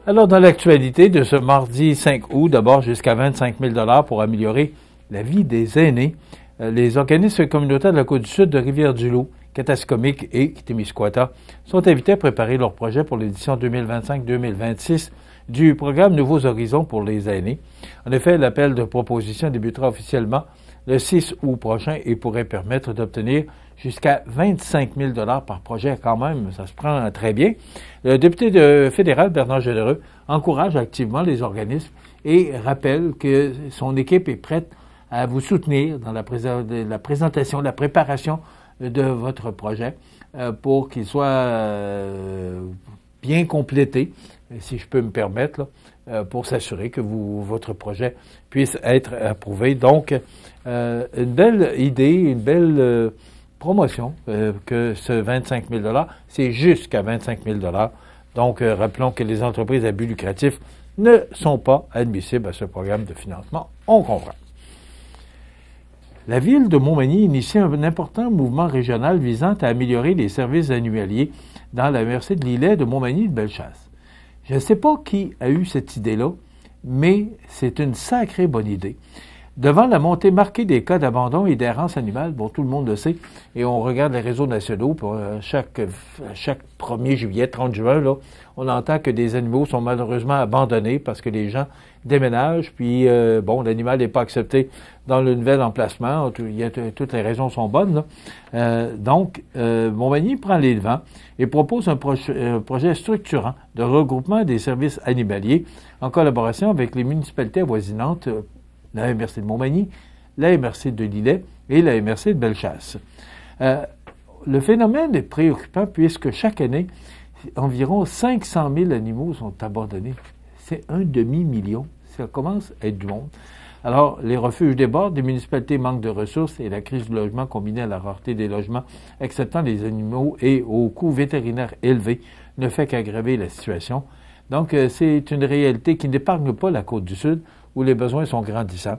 Alors, dans l'actualité de ce mardi 5 août, d'abord jusqu'à 25 000 pour améliorer la vie des aînés. Les organismes communautaires de la Côte-du-Sud de Rivière-du-Loup, Katascomique et Témiscouata sont invités à préparer leur projet pour l'édition 2025-2026 du programme Nouveaux Horizons pour les aînés. En effet, l'appel de proposition débutera officiellement le 6 août prochain et pourrait permettre d'obtenir jusqu'à 25 000 par projet quand même. Ça se prend très bien. Le député fédéral, Bernard Généreux, encourage activement les organismes et rappelle que son équipe est prête à vous soutenir dans la présentation, la préparation de votre projet pour qu'il soit bien complété, si je peux me permettre, pour s'assurer que votre projet puisse être approuvé. Donc, une belle idée, une belle promotion que ce 25 000 c'est jusqu'à 25 000 Donc, rappelons que les entreprises à but lucratif ne sont pas admissibles à ce programme de financement. On comprend. La ville de Montmagny initie un important mouvement régional visant à améliorer les services annualiers dans la MRC de l'Îlet de Montmagny et de Bellechasse. Je ne sais pas qui a eu cette idée-là, mais c'est une sacrée bonne idée. Devant la montée marquée des cas d'abandon et d'errance animale, bon, tout le monde le sait, et on regarde les réseaux nationaux, puis chaque 1er juillet, 30 juin, là, on entend que des animaux sont malheureusement abandonnés parce que les gens déménagent, puis l'animal n'est pas accepté dans le nouvel emplacement. Toutes les raisons sont bonnes, là. Donc, Montmagny prend les devants et propose un projet structurant de regroupement des services animaliers en collaboration avec les municipalités avoisinantes, la MRC de Montmagny, la MRC de l'Îlet et la MRC de Bellechasse. Le phénomène est préoccupant puisque chaque année, environ 500 000 animaux sont abandonnés. C'est 1,5 million. Ça commence à être du monde. Alors, les refuges débordent, les municipalités manquent de ressources et la crise du logement combinée à la rareté des logements acceptant les animaux et aux coûts vétérinaires élevés ne fait qu'aggraver la situation. Donc, c'est une réalité qui n'épargne pas la Côte-du-Sud, où les besoins sont grandissants.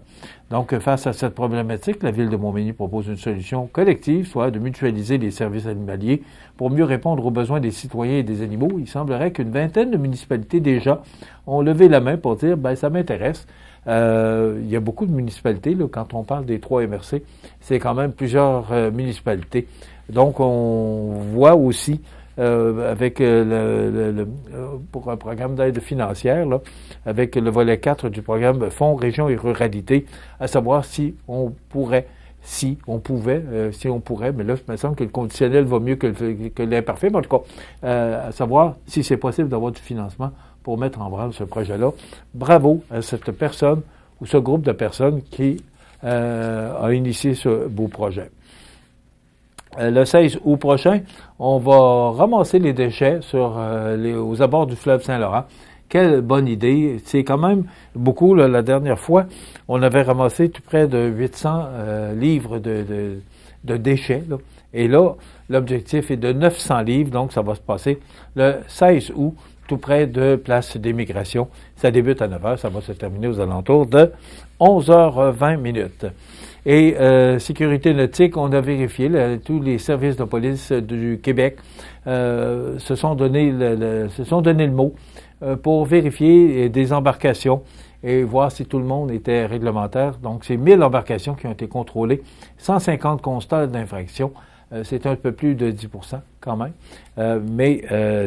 Donc, face à cette problématique, la Ville de Montmagny propose une solution collective, soit de mutualiser les services animaliers pour mieux répondre aux besoins des citoyens et des animaux. Il semblerait qu'une vingtaine de municipalités déjà ont levé la main pour dire « ça m'intéresse ». Il y a beaucoup de municipalités, là, quand on parle des 3 MRC, c'est quand même plusieurs municipalités. Donc, on voit aussi avec pour un programme d'aide financière, là, avec le volet 4 du programme Fonds, Région et Ruralité, à savoir si on pourrait, mais là, il me semble que le conditionnel va mieux que l'imparfait, mais en tout cas, à savoir si c'est possible d'avoir du financement pour mettre en branle ce projet-là. Bravo à cette personne ou ce groupe de personnes qui a initié ce beau projet. Le 16 août prochain, on va ramasser les déchets aux abords du fleuve Saint-Laurent. Quelle bonne idée. C'est quand même beaucoup. Là, la dernière fois, on avait ramassé tout près de 800 livres de déchets. Là. Et là, l'objectif est de 900 livres, donc ça va se passer le 16 août, tout près de Place des Migrations. Ça débute à 9h, ça va se terminer aux alentours de 11h20. Et sécurité nautique, on a vérifié, tous les services de police du Québec se sont donné le mot pour vérifier des embarcations et voir si tout le monde était réglementaire. Donc, c'est 1000 embarcations qui ont été contrôlées, 150 constats d'infraction. C'est un peu plus de 10% quand même, mais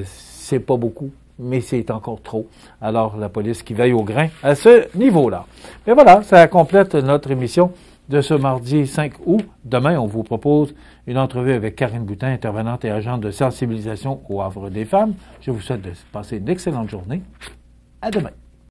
c'est pas beaucoup. Mais c'est encore trop. Alors, la police qui veille au grain à ce niveau-là. Mais voilà, ça complète notre émission de ce mardi 5 août. Demain, on vous propose une entrevue avec Karine Boutin, intervenante et agente de sensibilisation au Havre des femmes. Je vous souhaite de passer une excellente journée. À demain.